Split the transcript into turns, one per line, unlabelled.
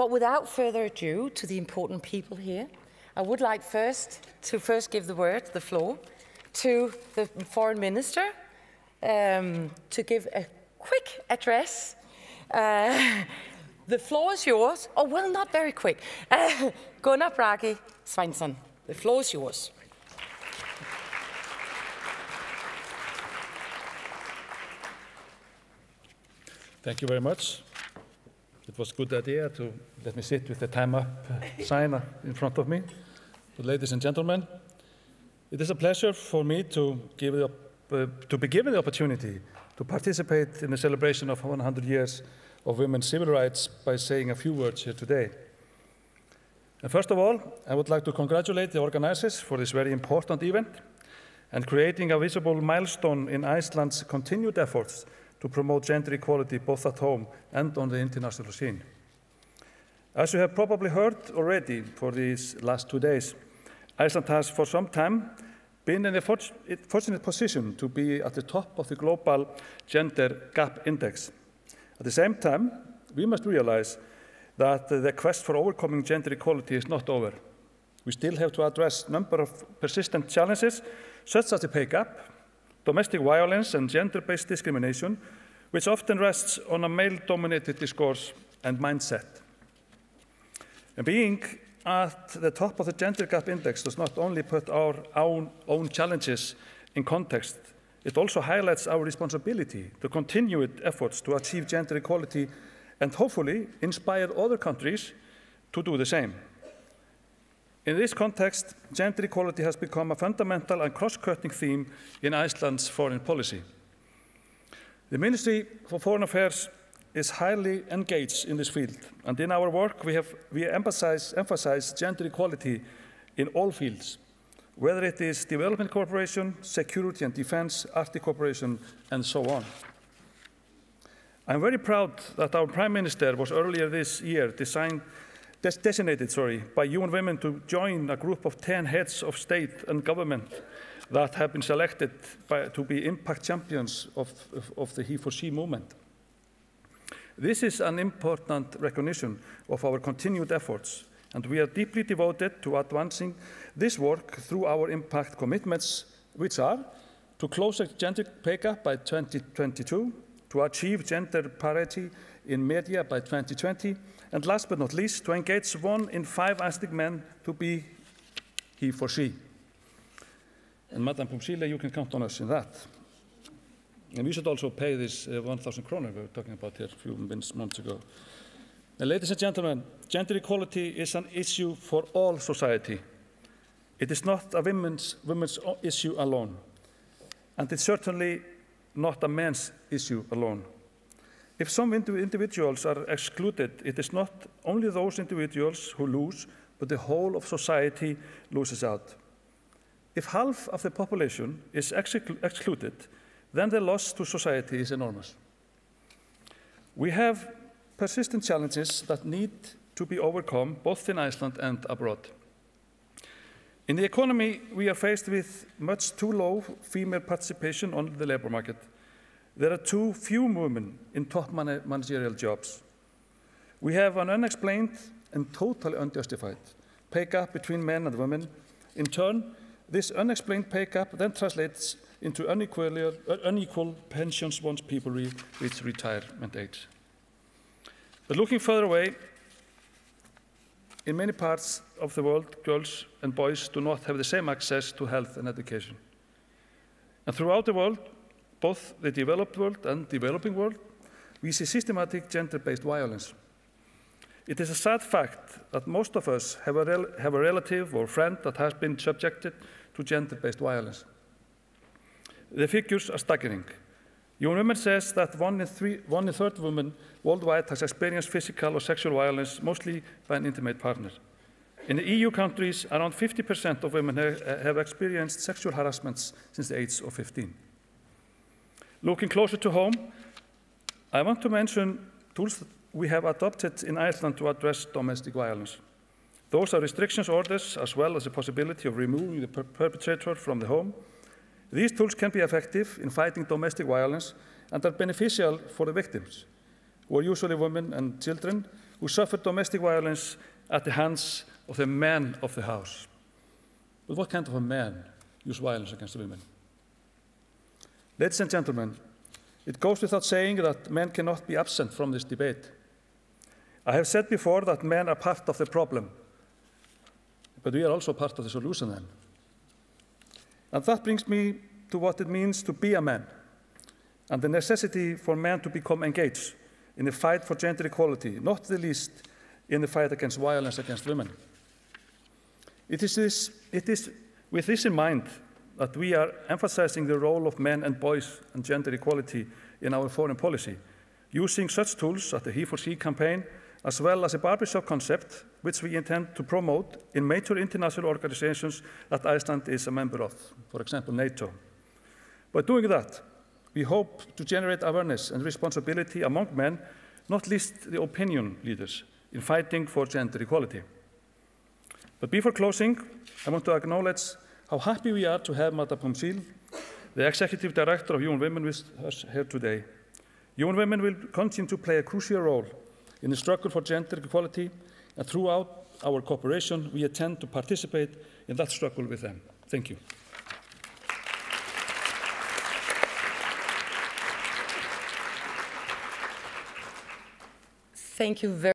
But without further ado, to the important people here, I would like to give the floor to the Foreign Minister to give a quick address. The floor is yours. Oh, well, not very quick. Gunnar Bragi Sveinsson, the floor is yours.
Thank you very much. It was a good idea to let me sit with the time up sign in front of me. But ladies and gentlemen, it is a pleasure for me to be given the opportunity to participate in the celebration of 100 years of women's civil rights by saying a few words here today. And first of all, I would like to congratulate the organizers for this very important event and creating a visible milestone in Iceland's continued efforts to promote gender equality both at home and on the international scene. As you have probably heard already for these last 2 days, Iceland has for some time been in a fortunate position to be at the top of the global gender gap index. At the same time, we must realize that the quest for overcoming gender equality is not over. We still have to address a number of persistent challenges, such as the pay gap, domestic violence and gender-based discrimination, which often rests on a male-dominated discourse and mindset. And being at the top of the gender gap index does not only put our own challenges in context, it also highlights our responsibility to continue efforts to achieve gender equality and hopefully inspire other countries to do the same. In this context, gender equality has become a fundamental and cross-cutting theme in Iceland's foreign policy. The Ministry for Foreign Affairs is highly engaged in this field, and in our work we emphasize gender equality in all fields, whether it is development cooperation, security and defense, Arctic cooperation, and so on. I'm very proud that our Prime Minister was earlier this year designated by UN Women to join a group of 10 heads of state and government that have been selected to be impact champions of the He4She movement. This is an important recognition of our continued efforts, and we are deeply devoted to advancing this work through our impact commitments, which are to close the gender pay gap by 2022, to achieve gender parity in media by 2020, and last but not least, to engage 1 in 5 Icelandic men to be He4She. And Madam Pumsile, you can count on us in that. And we should also pay this 1,000 kroner we were talking about here a few months ago. And ladies and gentlemen, gender equality is an issue for all society. It is not a women's issue alone. And it's certainly not a man's issue alone. If some individuals are excluded, it is not only those individuals who lose, but the whole of society loses out. If half of the population is excluded, then the loss to society is enormous. We have persistent challenges that need to be overcome both in Iceland and abroad. In the economy, we are faced with much too low female participation on the labor market. There are too few women in top managerial jobs. We have an unexplained and totally unjustified pay gap between men and women. In turn, this unexplained pay gap then translates into unequal pensions once people reach retirement age. But looking further away, in many parts of the world, girls and boys do not have the same access to health and education. And throughout the world, both the developed world and developing world, we see systematic gender-based violence. It is a sad fact that most of us have a relative or friend that has been subjected to gender-based violence. The figures are staggering. UN Women says that 1 in 3 women worldwide has experienced physical or sexual violence, mostly by an intimate partner. In the EU countries, around 50% of women have experienced sexual harassment since the age of 15. Looking closer to home, I want to mention tools that we have adopted in Iceland to address domestic violence. Those are restrictions orders, as well as the possibility of removing the perpetrator from the home. These tools can be effective in fighting domestic violence and are beneficial for the victims, who are usually women and children, who suffered domestic violence at the hands of the men of the house. But what kind of a man use violence against women? Ladies and gentlemen, it goes without saying that men cannot be absent from this debate. I have said before that men are part of the problem, but we are also part of the solution then. And that brings me to what it means to be a man, and the necessity for men to become engaged in the fight for gender equality, not the least in the fight against violence against women. It is with this in mind that we are emphasizing the role of men and boys and gender equality in our foreign policy, using such tools as the He4She campaign, as well as a barbershop concept, which we intend to promote in major international organizations that Iceland is a member of, for example, NATO. By doing that, we hope to generate awareness and responsibility among men, not least the opinion leaders, in fighting for gender equality. But before closing, I want to acknowledge how happy we are to have Madam Phumzile, the Executive Director of UN Women, with us here today. UN Women will continue to play a crucial role in the struggle for gender equality, and throughout our cooperation, we intend to participate in that struggle with them. Thank you.
Thank you very